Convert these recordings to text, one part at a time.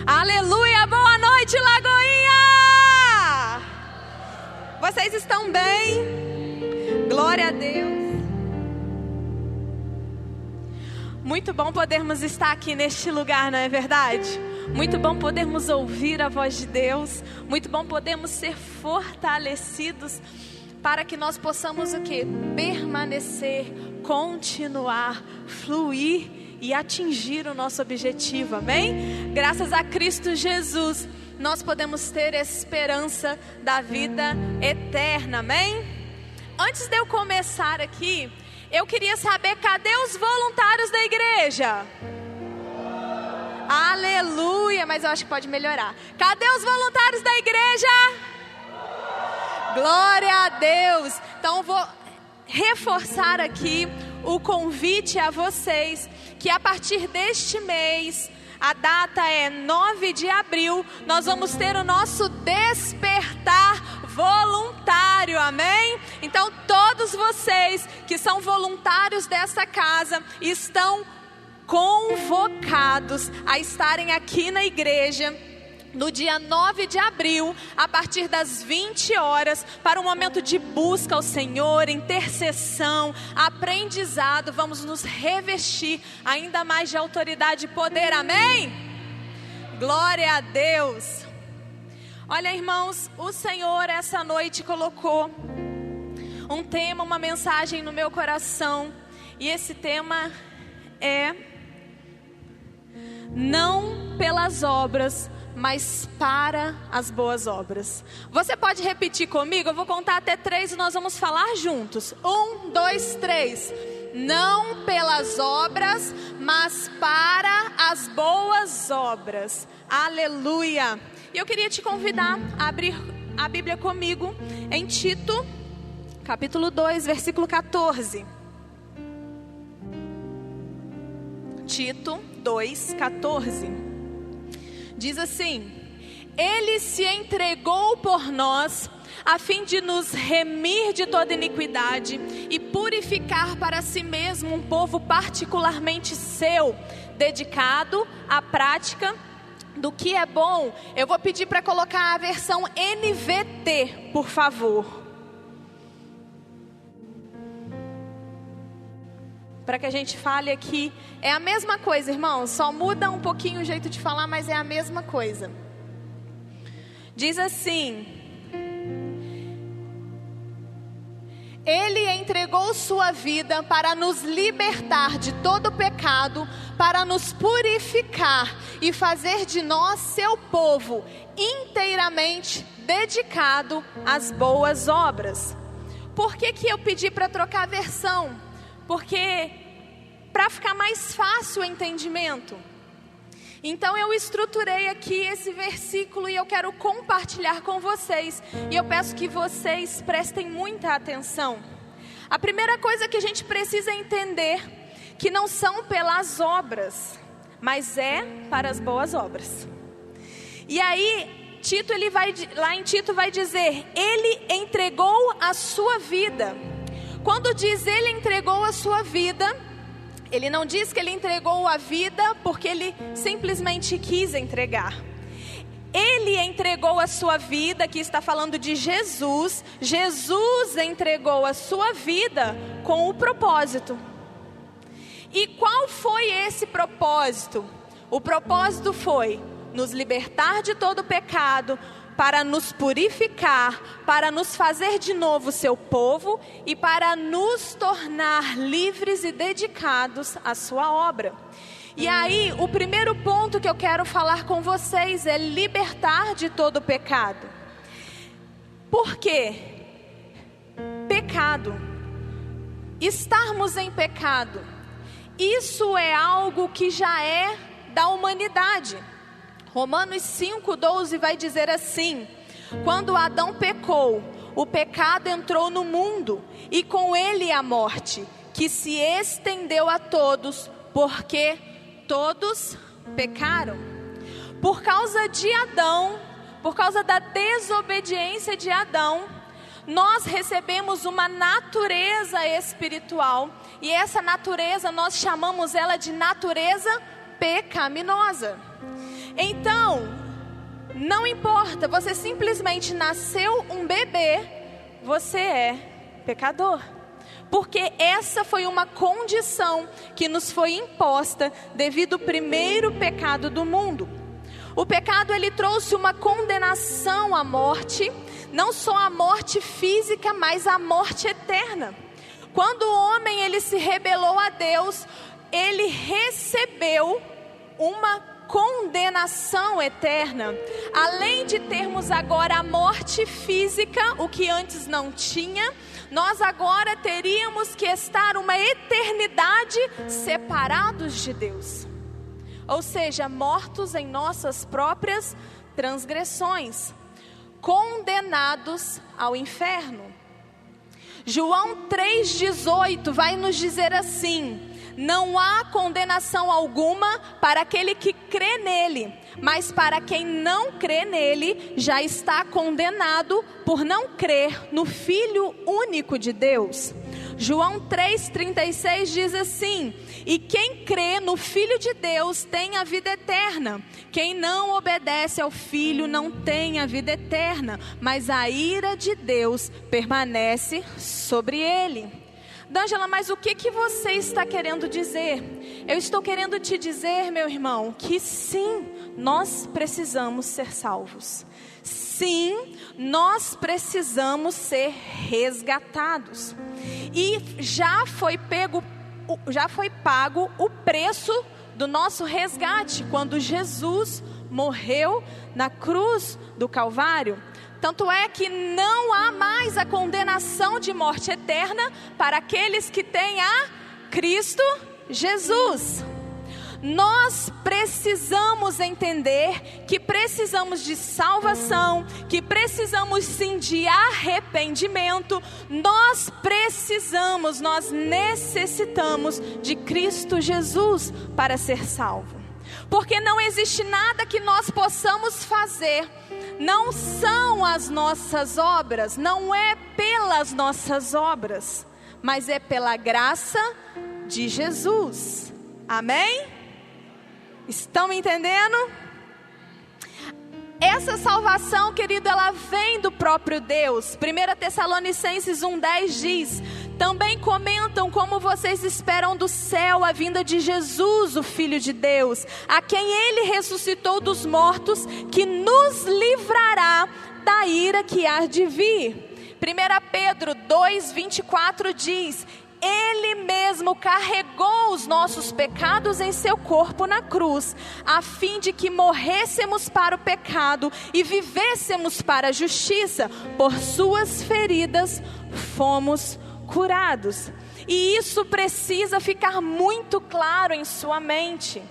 Aleluia, boa noite, Lagoinha! Vocês estão bem? Glória a Deus. Muito bom podermos estar aqui neste lugar, não é verdade? Muito bom podermos ouvir a voz de Deus. Muito bom podermos ser fortalecidos para que nós possamos o quê? Permanecer, continuar, fluir e atingir o nosso objetivo, amém? Graças a Cristo Jesus, nós podemos ter esperança da vida eterna, amém? Antes de eu começar aqui, eu queria saber, cadê os voluntários da igreja? Aleluia, mas eu acho que pode melhorar. Cadê os voluntários da igreja? Glória a Deus. Então eu vou reforçar aqui o convite a vocês, que a partir deste mês, a data é 9 de abril, nós vamos ter o nosso despertar voluntário, amém? Então todos vocês que são voluntários dessa casa estão convocados a estarem aqui na igreja no dia 9 de abril, a partir das 20 horas, para um momento de busca ao Senhor, intercessão, aprendizado. Vamos nos revestir ainda mais de autoridade e poder, amém? Glória a Deus. Olha, irmãos, o Senhor essa noite colocou um tema, uma mensagem no meu coração, e esse tema é: não pelas obras, mas para as boas obras. Você pode repetir comigo? Eu vou contar até 3 e nós vamos falar juntos. 1, 2, 3. Não pelas obras, mas para as boas obras. Aleluia. E eu queria te convidar a abrir a Bíblia comigo em Tito, capítulo 2, versículo 14. Tito 2, 14. Diz assim: Ele se entregou por nós, a fim de nos remir de toda iniquidade e purificar para si mesmo um povo particularmente seu, dedicado à prática do que é bom. Eu vou pedir para colocar a versão NVT, por favor, para que a gente fale aqui. É a mesma coisa, irmãos, só muda um pouquinho o jeito de falar, mas é a mesma coisa. Diz assim: Ele entregou sua vida para nos libertar de todo pecado, para nos purificar e fazer de nós seu povo, inteiramente dedicado às boas obras. Por que eu pedi para trocar a versão? Porque para ficar mais fácil o entendimento. Então eu estruturei aqui esse versículo e eu quero compartilhar com vocês. E eu peço que vocês prestem muita atenção. A primeira coisa que a gente precisa entender, que não são pelas obras, mas é para as boas obras. E aí Tito, lá em Tito vai dizer: Ele entregou a sua vida. Quando diz Ele entregou a sua vida, Ele não diz que Ele entregou a vida porque Ele simplesmente quis entregar. Ele entregou a sua vida, que está falando de Jesus. Jesus entregou a sua vida com o propósito. E qual foi esse propósito? O propósito foi nos libertar de todo pecado, para nos purificar, para nos fazer de novo seu povo e para nos tornar livres e dedicados à sua obra. E aí, o primeiro ponto que eu quero falar com vocês é libertar de todo pecado. Por quê? Pecado. Estarmos em pecado, isso é algo que já é da humanidade. Romanos 5,12 vai dizer assim: quando Adão pecou, o pecado entrou no mundo, e com ele a morte, que se estendeu a todos, porque todos pecaram. Por causa de Adão, por causa da desobediência de Adão, nós recebemos uma natureza espiritual, e essa natureza nós chamamos ela de natureza pecaminosa. Então, não importa, você simplesmente nasceu um bebê, você é pecador. Porque essa foi uma condição que nos foi imposta devido ao primeiro pecado do mundo. O pecado, ele trouxe uma condenação à morte, não só a morte física, mas a morte eterna. Quando o homem, ele se rebelou a Deus, ele recebeu uma condenação eterna. Além de termos agora a morte física, o que antes não tinha, nós agora teríamos que estar uma eternidade separados de Deus. Ou seja, mortos em nossas próprias transgressões, condenados ao inferno. João 3,18 vai nos dizer assim: não há condenação alguma para aquele que crê nele, mas para quem não crê nele, já está condenado por não crer no Filho único de Deus. João 3,36 diz assim: e quem crê no Filho de Deus tem a vida eterna. Quem não obedece ao Filho não tem a vida eterna, mas a ira de Deus permanece sobre ele. D'Angela, mas o que você está querendo dizer? Eu estou querendo te dizer, meu irmão, que sim, nós precisamos ser salvos. Sim, nós precisamos ser resgatados. E já foi pago o preço do nosso resgate, quando Jesus morreu na cruz do Calvário. Tanto é que não há mais a condenação de morte eterna para aqueles que têm a Cristo Jesus. Nós precisamos entender que precisamos de salvação, que precisamos sim de arrependimento. Nós necessitamos de Cristo Jesus para ser salvo. Porque não existe nada que nós possamos fazer, não são as nossas obras, não é pelas nossas obras, mas é pela graça de Jesus. Amém? Estão me entendendo? Essa salvação, querido, ela vem do próprio Deus. 1 Tessalonicenses 1,10 diz: também comentam como vocês esperam do céu a vinda de Jesus, o Filho de Deus, a quem Ele ressuscitou dos mortos, que nos livrará da ira que há de vir. 1 Pedro 2,24 diz: Ele mesmo carregou os nossos pecados em seu corpo na cruz, a fim de que morrêssemos para o pecado e vivêssemos para a justiça. Por suas feridas fomos curados. E isso precisa ficar muito claro em sua mente.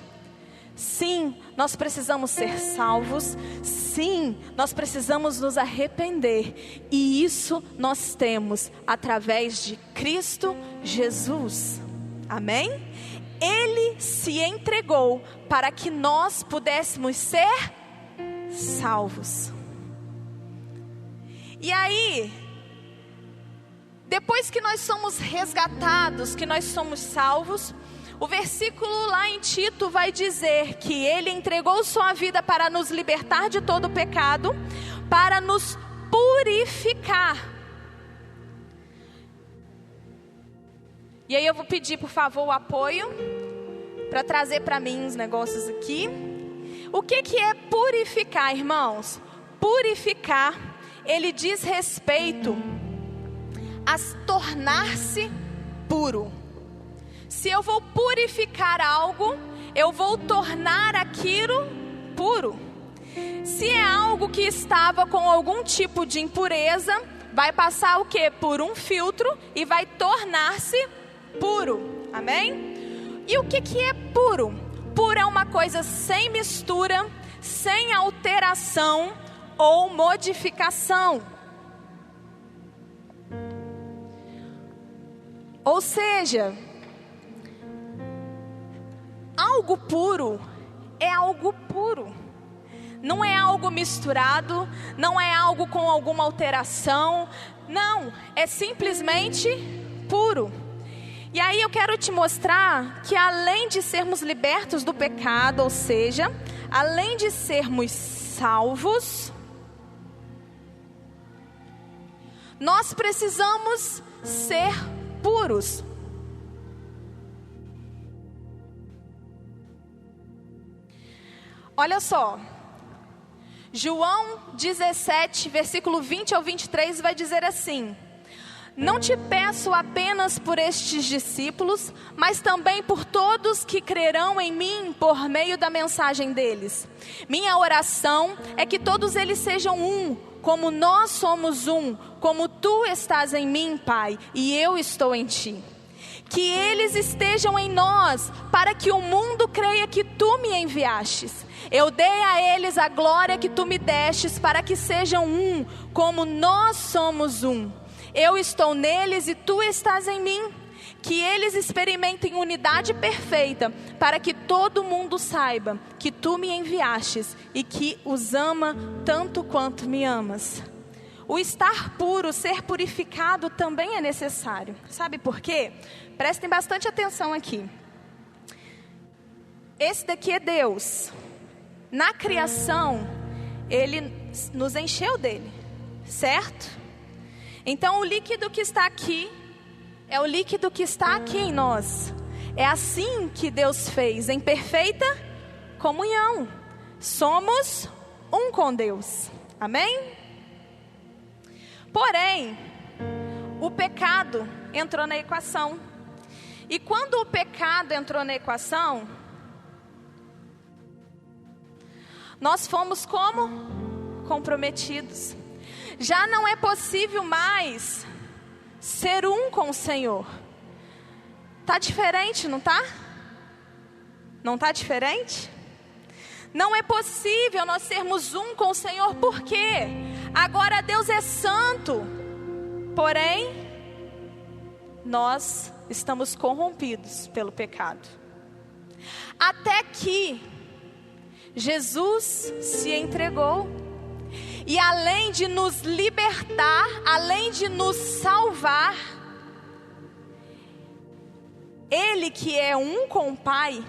Sim, nós precisamos ser salvos. Sim, nós precisamos nos arrepender. E isso nós temos através de Cristo Jesus. Amém? Ele se entregou para que nós pudéssemos ser salvos. E aí, depois que nós somos resgatados, que nós somos salvos, o versículo lá em Tito vai dizer que Ele entregou sua vida para nos libertar de todo pecado, para nos purificar. E aí eu vou pedir, por favor, o apoio para trazer para mim uns negócios aqui. O que é purificar, irmãos? Purificar, ele diz respeito a tornar-se puro. Se eu vou purificar algo, eu vou tornar aquilo puro. Se é algo que estava com algum tipo de impureza, vai passar o quê? Por um filtro e vai tornar-se puro. Amém? E o que é puro? Puro é uma coisa sem mistura, sem alteração ou modificação. Ou seja, algo puro é algo puro. Não é algo misturado, não é algo com alguma alteração. Não, é simplesmente puro. E aí eu quero te mostrar que além de sermos libertos do pecado, ou seja, além de sermos salvos, nós precisamos ser puros. Olha só, João 17, versículo 20 ao 23 vai dizer assim: não te peço apenas por estes discípulos, mas também por todos que crerão em mim por meio da mensagem deles. Minha oração é que todos eles sejam um, como nós somos um, como tu estás em mim, Pai, e eu estou em ti. Que eles estejam em nós, para que o mundo creia que tu me enviastes. Eu dei a eles a glória que tu me destes, para que sejam um, como nós somos um. Eu estou neles e tu estás em mim. Que eles experimentem unidade perfeita, para que todo mundo saiba que tu me enviastes e que os ama tanto quanto me amas. O estar puro, ser purificado também é necessário. Sabe por quê? Prestem bastante atenção aqui. Esse daqui é Deus. Na criação, Ele nos encheu dele, certo? Então o líquido que está aqui é o líquido que está aqui em nós. É assim que Deus fez, em perfeita comunhão. Somos um com Deus. Amém? Porém, o pecado entrou na equação. E quando o pecado entrou na equação, nós fomos como? Comprometidos. Já não é possível mais ser um com o Senhor. Tá diferente, não tá? Não tá diferente? Não é possível nós sermos um com o Senhor, por quê? Agora Deus é santo, porém, nós estamos corrompidos pelo pecado. Até que Jesus se entregou, e além de nos libertar, além de nos salvar, Ele que é um com o Pai,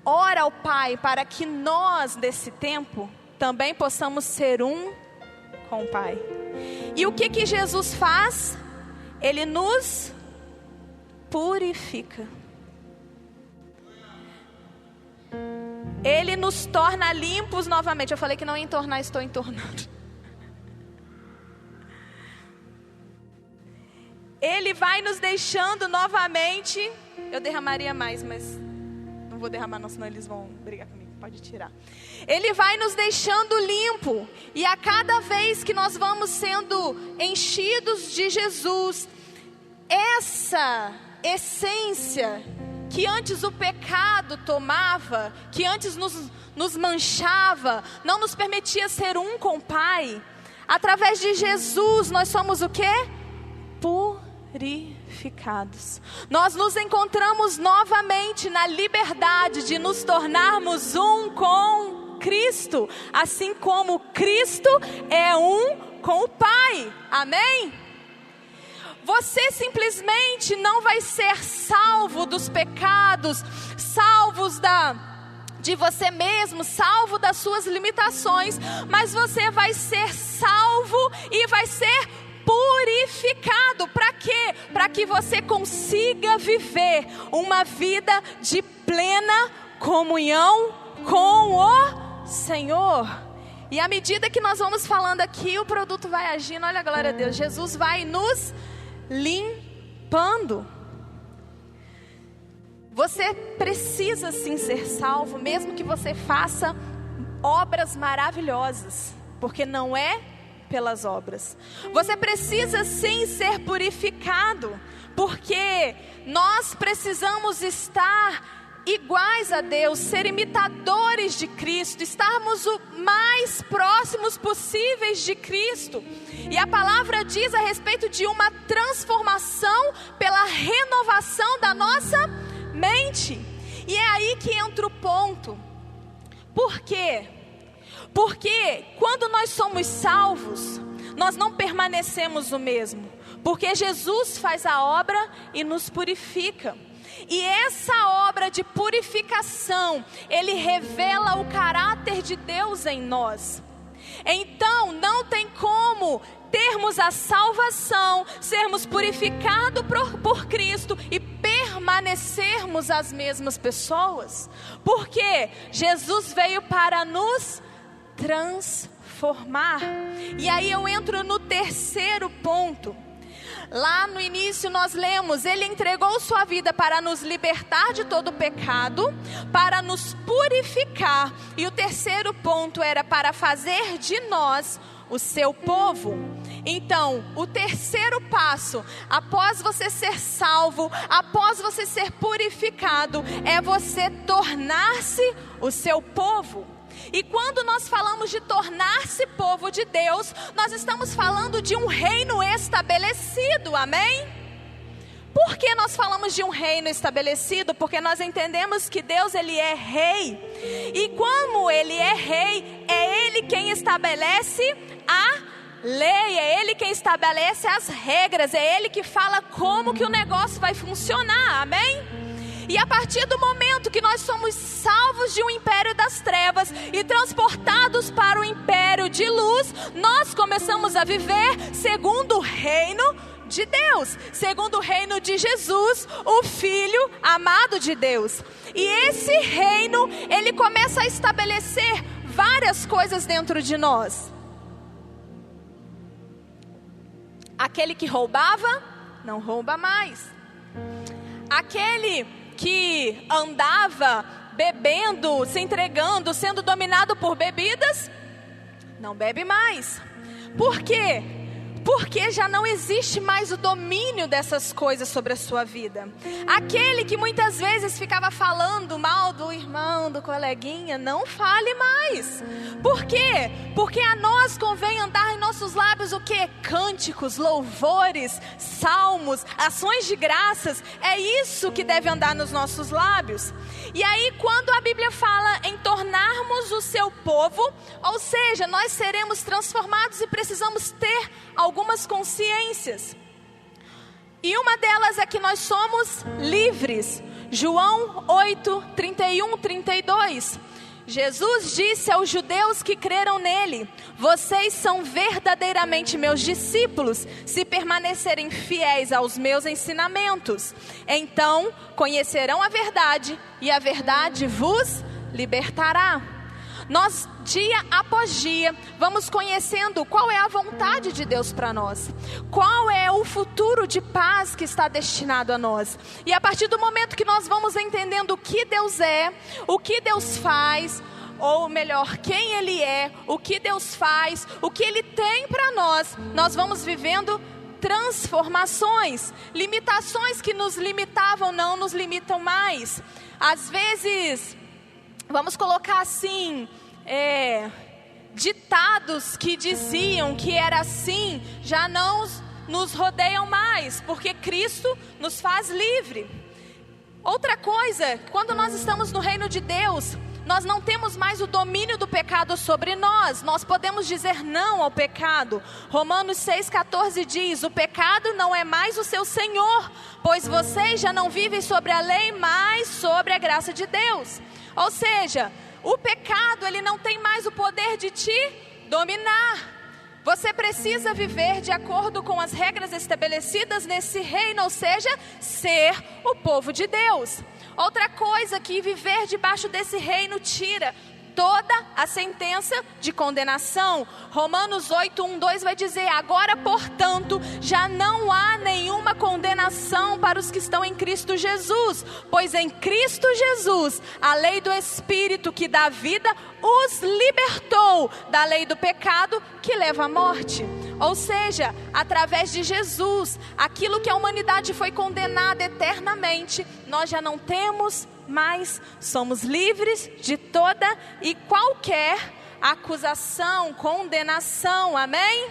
ora ao Pai para que nós, nesse tempo, também possamos ser um com o Pai. E o que Jesus faz? Ele nos purifica. Ele nos torna limpos novamente. Eu falei que não ia entornar, estou entornando. Ele vai nos deixando novamente. Eu derramaria mais, mas não vou derramar não, senão eles vão brigar comigo. Pode tirar. Ele vai nos deixando limpo. E a cada vez que nós vamos sendo enchidos de Jesus, essa essência que antes o pecado tomava, que antes nos manchava, não nos permitia ser um com o Pai, através de Jesus nós somos o quê? Purificados. Nós nos encontramos novamente na liberdade de nos tornarmos um com Cristo, assim como Cristo é um com o Pai. Amém? Você simplesmente não vai ser salvo dos pecados, salvos de você mesmo, salvo das suas limitações, mas você vai ser salvo e vai ser purificado. Para quê? Para que você consiga viver uma vida de plena comunhão com o Senhor. E à medida que nós vamos falando aqui, o produto vai agindo. Olha, glória a Deus, Jesus vai nos limpando. Você precisa sim ser salvo, mesmo que você faça obras maravilhosas, porque não é pelas obras. Você precisa sim ser purificado, porque nós precisamos estar iguais a Deus, ser imitadores de Cristo, estarmos o mais próximos possíveis de Cristo. E a palavra diz a respeito de uma transformação pela renovação da nossa mente. E é aí que entra o ponto. Por quê? Porque quando nós somos salvos, nós não permanecemos o mesmo. porque Jesus faz a obra e nos purifica. E essa obra de purificação, ele revela o caráter de Deus em nós. Então, não tem como termos a salvação, sermos purificados por Cristo e permanecermos as mesmas pessoas. Porque Jesus veio para nos transformar. E aí eu entro no terceiro ponto. Lá no início nós lemos, ele entregou sua vida para nos libertar de todo pecado, para nos purificar. E o terceiro ponto era para fazer de nós o seu povo. Então, o terceiro passo, após você ser salvo, após você ser purificado, é você tornar-se o seu povo. E quando nós falamos de tornar-se povo de Deus, nós estamos falando de um reino estabelecido, amém? Por que nós falamos de um reino estabelecido? Porque nós entendemos que Deus, ele é rei. E como ele é rei, é ele quem estabelece a lei, é ele quem estabelece as regras, é ele que fala como que o negócio vai funcionar, amém? E a partir do momento que nós somos salvos de um império das trevas e transportados para o império de luz, nós começamos a viver segundo o reino de Deus, segundo o reino de Jesus, o Filho amado de Deus. E esse reino, ele começa a estabelecer várias coisas dentro de nós. Aquele que roubava, não rouba mais. Aquele que andava bebendo, se entregando, sendo dominado por bebidas, não bebe mais. Por quê? Porque já não existe mais o domínio dessas coisas sobre a sua vida. Aquele que muitas vezes ficava falando mal do irmão, do coleguinha, não fale mais. Por quê? Porque a nós convém andar em nossos lábios o quê? Cânticos, louvores, salmos, ações de graças. É isso que deve andar nos nossos lábios. E aí quando a Bíblia fala em tornarmos o seu povo, ou seja, nós seremos transformados e precisamos ter algumas consciências. E uma delas é que nós somos livres. João 8, 31, 32. Jesus disse aos judeus que creram nele: vocês são verdadeiramente meus discípulos, se permanecerem fiéis aos meus ensinamentos. Então conhecerão a verdade, e a verdade vos libertará. Nós, dia após dia, vamos conhecendo qual é a vontade de Deus para nós. Qual é o futuro de paz que está destinado a nós. E a partir do momento que nós vamos entendendo o que Deus é, o que Deus faz, ou melhor, quem Ele é, o que Deus faz, o que Ele tem para nós, nós vamos vivendo transformações. Limitações que nos limitavam não nos limitam mais. Às vezes, vamos colocar assim, ditados que diziam que era assim, já não nos rodeiam mais, porque Cristo nos faz livre. Outra coisa, quando nós estamos no reino de Deus, nós não temos mais o domínio do pecado sobre nós. Nós podemos dizer não ao pecado. Romanos 6,14 diz: o pecado não é mais o seu senhor, pois vocês já não vivem sobre a lei, mas sobre a graça de Deus. Ou seja, o pecado, ele não tem mais o poder de te dominar. Você precisa viver de acordo com as regras estabelecidas nesse reino, ou seja, ser o povo de Deus. Outra coisa que viver debaixo desse reino tira toda a sentença de condenação. Romanos 8, 1, 2 vai dizer: agora, portanto, já não há nenhuma condenação para os que estão em Cristo Jesus, pois em Cristo Jesus, a lei do Espírito que dá vida, os libertou da lei do pecado que leva à morte. Ou seja, através de Jesus, aquilo que a humanidade foi condenada eternamente, nós já não temos mais, somos livres de toda e qualquer acusação, condenação, amém?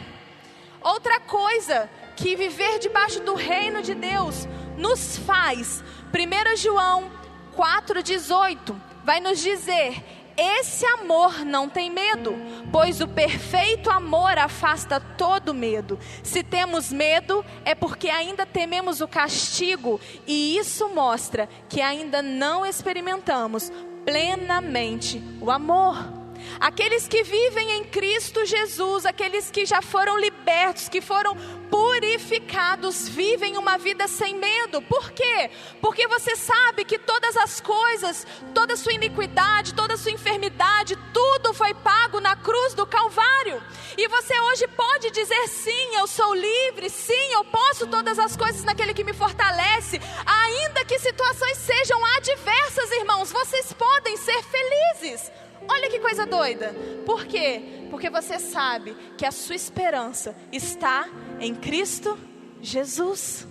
Outra coisa que viver debaixo do reino de Deus nos faz, 1 João 4,18, vai nos dizer: esse amor não tem medo, pois o perfeito amor afasta todo medo. Se temos medo, é porque ainda tememos o castigo, e isso mostra que ainda não experimentamos plenamente o amor. Aqueles que vivem em Cristo Jesus, aqueles que já foram libertos, que foram purificados, vivem uma vida sem medo. Por quê? Porque você sabe que todas as coisas, toda a sua iniquidade, toda a sua enfermidade, tudo foi pago na cruz do Calvário. E você hoje pode dizer: sim, eu sou livre, sim, eu posso todas as coisas naquele que me fortalece. Ainda que situações sejam adversas, irmãos, vocês podem ser felizes. Olha que coisa doida. Por quê? Porque você sabe que a sua esperança está em Cristo Jesus.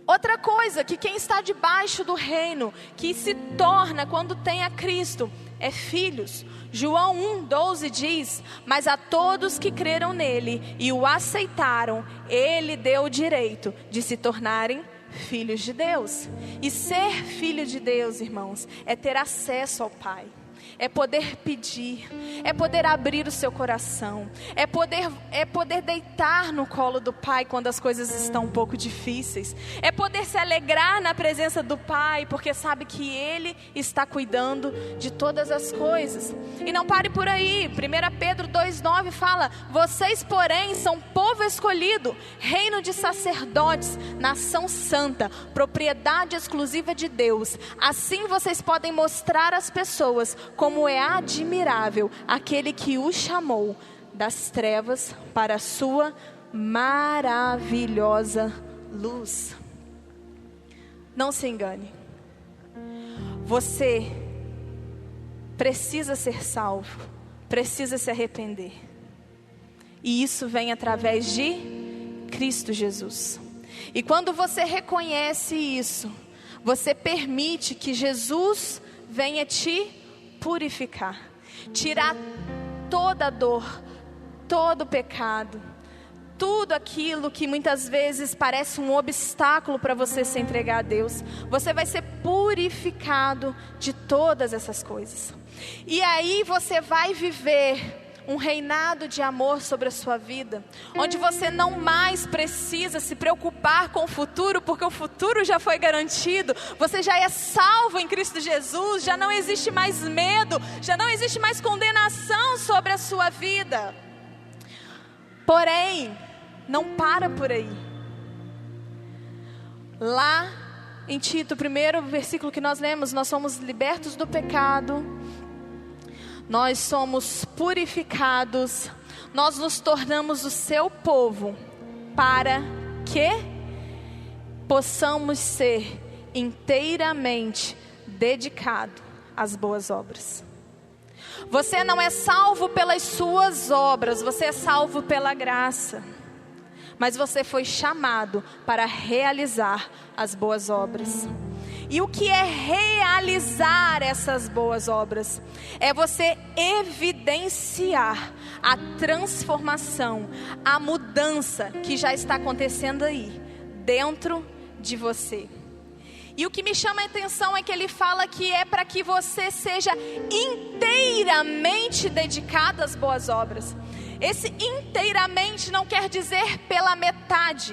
Outra coisa, que quem está debaixo do reino, que se torna quando tem a Cristo, é filhos. João 1,12 diz: mas a todos que creram nele e o aceitaram, ele deu o direito de se tornarem filhos de Deus. E ser filho de Deus, irmãos, é ter acesso ao Pai, é poder pedir, é poder abrir o seu coração, é poder deitar no colo do Pai quando as coisas estão um pouco difíceis, é poder se alegrar na presença do Pai, porque sabe que Ele está cuidando de todas as coisas. E não pare por aí. 1 Pedro 2,9 fala: vocês porém são povo escolhido, reino de sacerdotes, nação santa, propriedade exclusiva de Deus. Assim vocês podem mostrar às pessoas como é admirável aquele que o chamou das trevas para a sua maravilhosa luz. Não se engane. Você precisa ser salvo, precisa se arrepender. E isso vem através de Cristo Jesus. E quando você reconhece isso, você permite que Jesus venha te purificar, tirar toda a dor, todo o pecado, tudo aquilo que muitas vezes parece um obstáculo para você se entregar a Deus. Você vai ser purificado de todas essas coisas. E aí você vai viver um reinado de amor sobre a sua vida, onde você não mais precisa se preocupar com o futuro, porque o futuro já foi garantido. Você já é salvo em Cristo Jesus, já não existe mais medo, já não existe mais condenação sobre a sua vida. Porém, não para por aí. Lá em Tito, o primeiro versículo que nós lemos: nós somos libertos do pecado, nós somos purificados, nós nos tornamos o seu povo, para que possamos ser inteiramente dedicados às boas obras. Você não é salvo pelas suas obras, você é salvo pela graça. Mas você foi chamado para realizar as boas obras. E o que é realizar essas boas obras? É você evidenciar a transformação, a mudança que já está acontecendo aí, dentro de você. E o que me chama a atenção é que ele fala que é para que você seja inteiramente dedicado às boas obras. Esse inteiramente não quer dizer pela metade.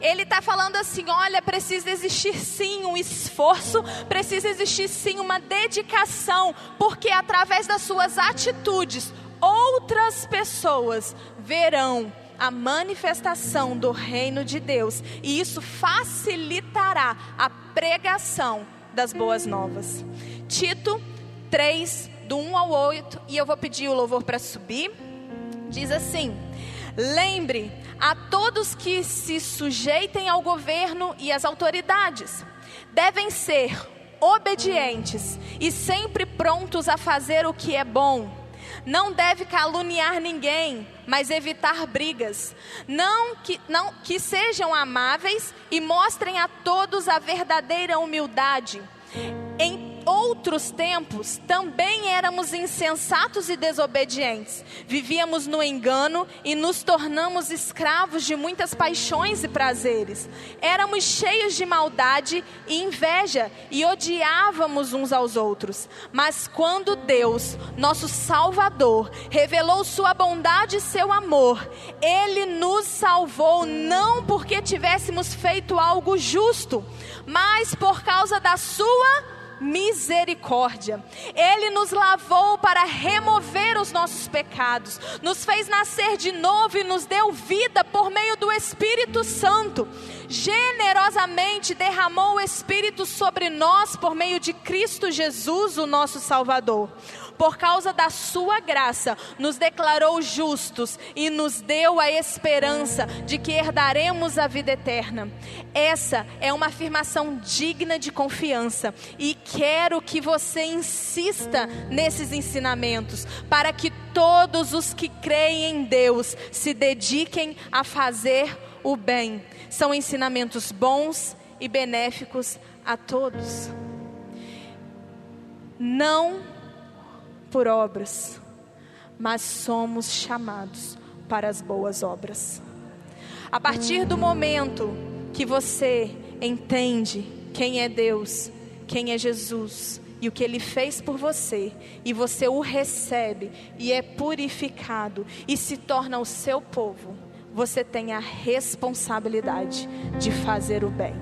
Ele está falando assim: olha, precisa existir sim um esforço, precisa existir sim uma dedicação, porque através das suas atitudes, outras pessoas verão a manifestação do reino de Deus, e isso facilitará a pregação das boas novas. Tito 3, do 1 ao 8, e eu vou pedir o louvor para subir. Diz assim: lembre a todos que se sujeitem ao governo e às autoridades. Devem ser obedientes e sempre prontos a fazer o que é bom. Não deve caluniar ninguém, mas evitar brigas. Que sejam amáveis e mostrem a todos a verdadeira humildade. outros tempos também éramos insensatos e desobedientes. Vivíamos no engano e nos tornamos escravos de muitas paixões e prazeres. Éramos cheios de maldade e inveja e odiávamos uns aos outros. Mas quando Deus, nosso Salvador, revelou sua bondade e seu amor, Ele nos salvou não porque tivéssemos feito algo justo, mas por causa da sua misericórdia. Ele nos lavou para remover os nossos pecados, nos fez nascer de novo e nos deu vida por meio do Espírito Santo. Generosamente derramou o Espírito sobre nós por meio de Cristo Jesus, o nosso Salvador. Por causa da sua graça, nos declarou justos e nos deu a esperança de que herdaremos a vida eterna. Essa é uma afirmação digna de confiança e quero que você insista nesses ensinamentos, para que todos os que creem em Deus se dediquem a fazer o bem. São ensinamentos bons e benéficos a todos. Não por obras, mas somos chamados para as boas obras. A partir do momento que você entende quem é Deus, quem é Jesus e o que Ele fez por você, e você o recebe e é purificado e se torna o seu povo, você tem a responsabilidade de fazer o bem.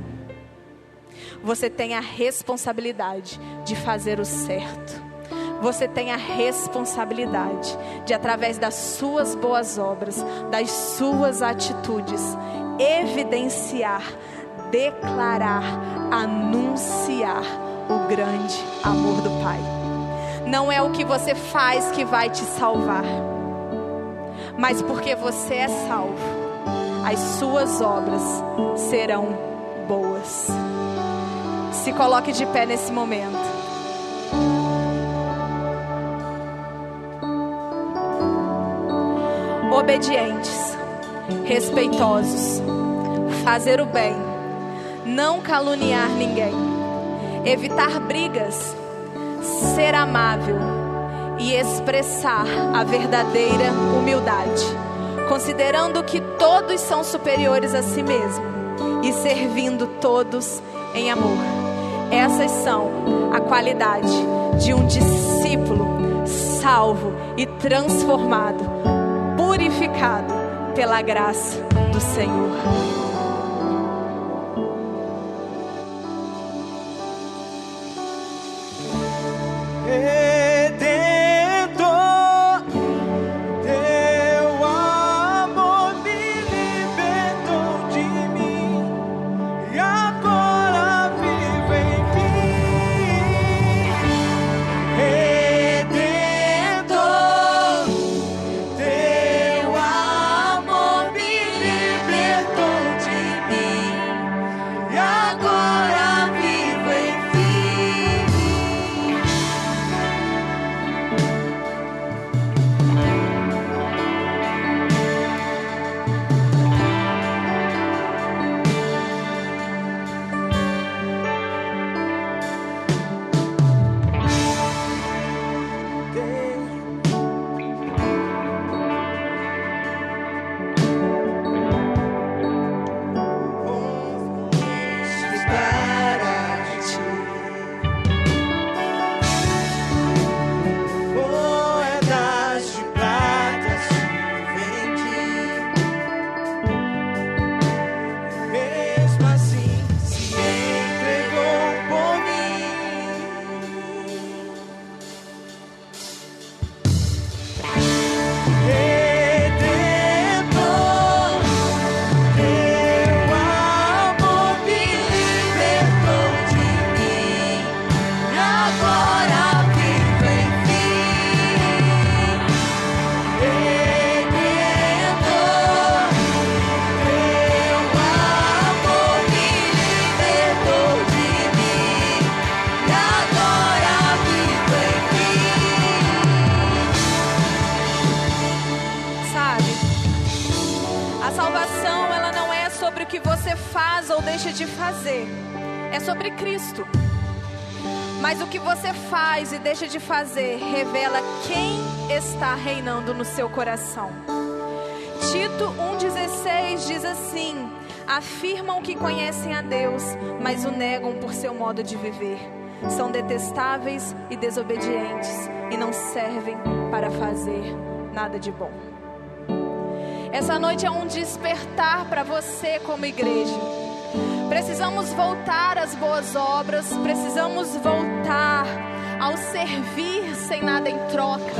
Você tem a responsabilidade de fazer o certo. Você tem a responsabilidade de, através das suas boas obras, das suas atitudes, evidenciar, declarar, anunciar o grande amor do Pai. Não é o que você faz que vai te salvar, mas porque você é salvo, as suas obras serão boas. Se coloque de pé nesse momento. Obedientes, respeitosos, fazer o bem, não caluniar ninguém, evitar brigas, ser amável e expressar a verdadeira humildade, considerando que todos são superiores a si mesmo e servindo todos em amor. Essas são a qualidade de um discípulo salvo e transformado, purificado pela graça do Senhor. De fazer, é sobre Cristo. Mas o que você faz e deixa de fazer revela quem está reinando no seu coração. Tito 1,16 diz assim: afirmam que conhecem a Deus, mas o negam por seu modo de viver. São detestáveis e desobedientes e não servem para fazer nada de bom. Essa noite é um despertar para você como igreja. Precisamos voltar às boas obras, precisamos voltar ao servir sem nada em troca,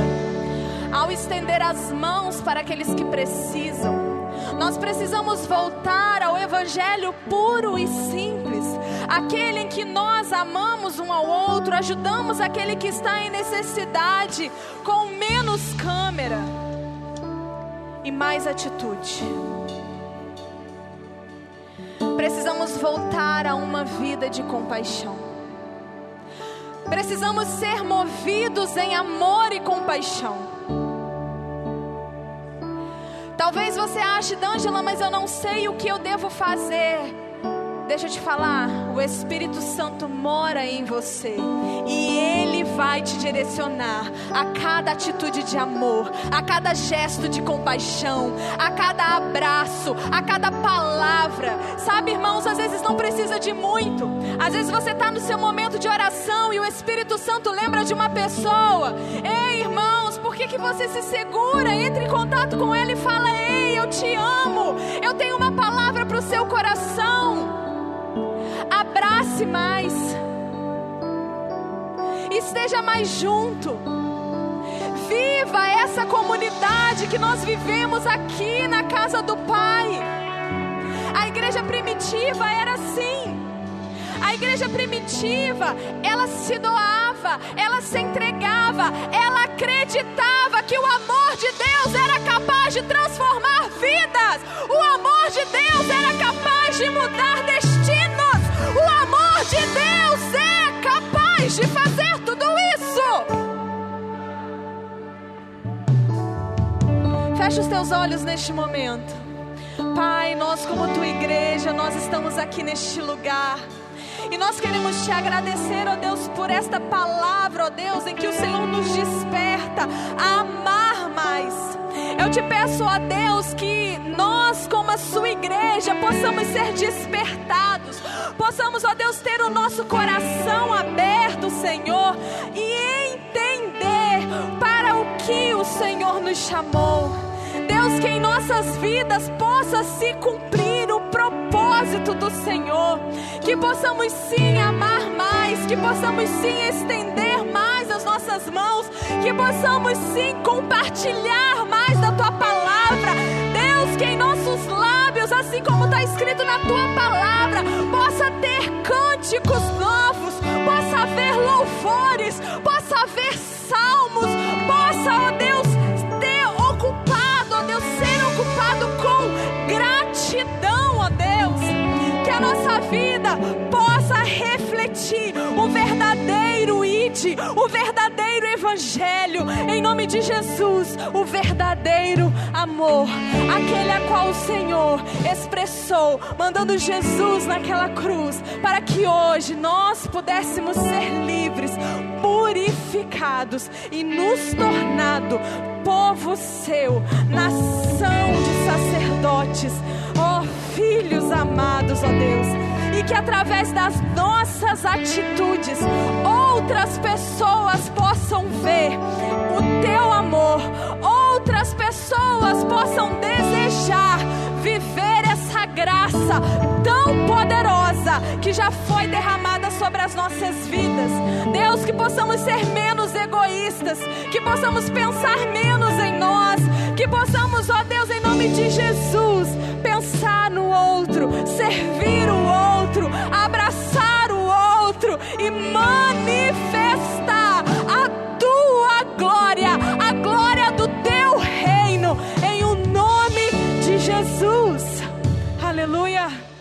ao estender as mãos para aqueles que precisam. Nós precisamos voltar ao evangelho puro e simples, aquele em que nós amamos um ao outro, ajudamos aquele que está em necessidade, com menos câmera e mais atitude. Precisamos voltar a uma vida de compaixão. Precisamos ser movidos em amor e compaixão. Talvez você ache, D'Angela, mas eu não sei o que eu devo fazer. Deixa eu te falar, o Espírito Santo mora em você e Ele vai te direcionar a cada atitude de amor, a cada gesto de compaixão, a cada abraço, a cada palavra. Sabe, irmãos, às vezes não precisa de muito. Às vezes você está no seu momento de oração e o Espírito Santo lembra de uma pessoa. Ei, irmãos, por que você se segura? Entre em contato com Ele e fala: ei, eu te amo, eu tenho uma palavra para o seu coração. Abrace mais, esteja mais junto, viva essa comunidade que nós vivemos aqui na casa do Pai. A igreja primitiva era assim. A igreja primitiva, ela se doava, ela se entregava, ela acreditava que o amor de Deus era capaz de transformar vidas, o amor de Deus era capaz de mudar destinos. O amor de Deus é capaz de fazer tudo isso. Fecha os teus olhos neste momento. Pai, nós como tua igreja, nós estamos aqui neste lugar. E nós queremos te agradecer, ó Deus, por esta palavra, ó Deus, em que o Senhor nos desperta a amar mais. Eu te peço, ó Deus, que nós como a sua igreja possamos ser despertados, possamos, ó Deus, ter o nosso coração aberto, Senhor, e entender para o que o Senhor nos chamou. Deus, que em nossas vidas possa se cumprir o propósito do Senhor, que possamos sim amar mais, que possamos sim estender mais as nossas mãos, que possamos sim compartilhar mais da tua palavra. Deus, que em nossos lábios, assim como está escrito na tua palavra, possa ter cânticos novos, possa haver louvores, possa haver salmos, possa, ó Deus, ser ocupado com gratidão, ó Deus, que a nossa vida possa refletir o verdadeiro ID, o verdadeiro evangelho, em nome de Jesus, o verdadeiro amor, aquele a qual o Senhor expressou, mandando Jesus naquela cruz, para que hoje nós pudéssemos ser livres, purificados e nos tornado povo seu, nação de sacerdotes, ó filhos amados, ó Deus, e que através das nossas atitudes outras pessoas possam ver o teu amor, outras pessoas possam desejar viver essa graça tão poderosa que já foi derramada sobre as nossas vidas. Deus, que possamos ser menos egoístas, que possamos pensar menos em nós, que possamos, ó Deus, em nome de Jesus, pensar no outro, servir o outro, abraçar o outro e manifestar a tua glória, a glória do teu reino, em o nome de Jesus. Aleluia.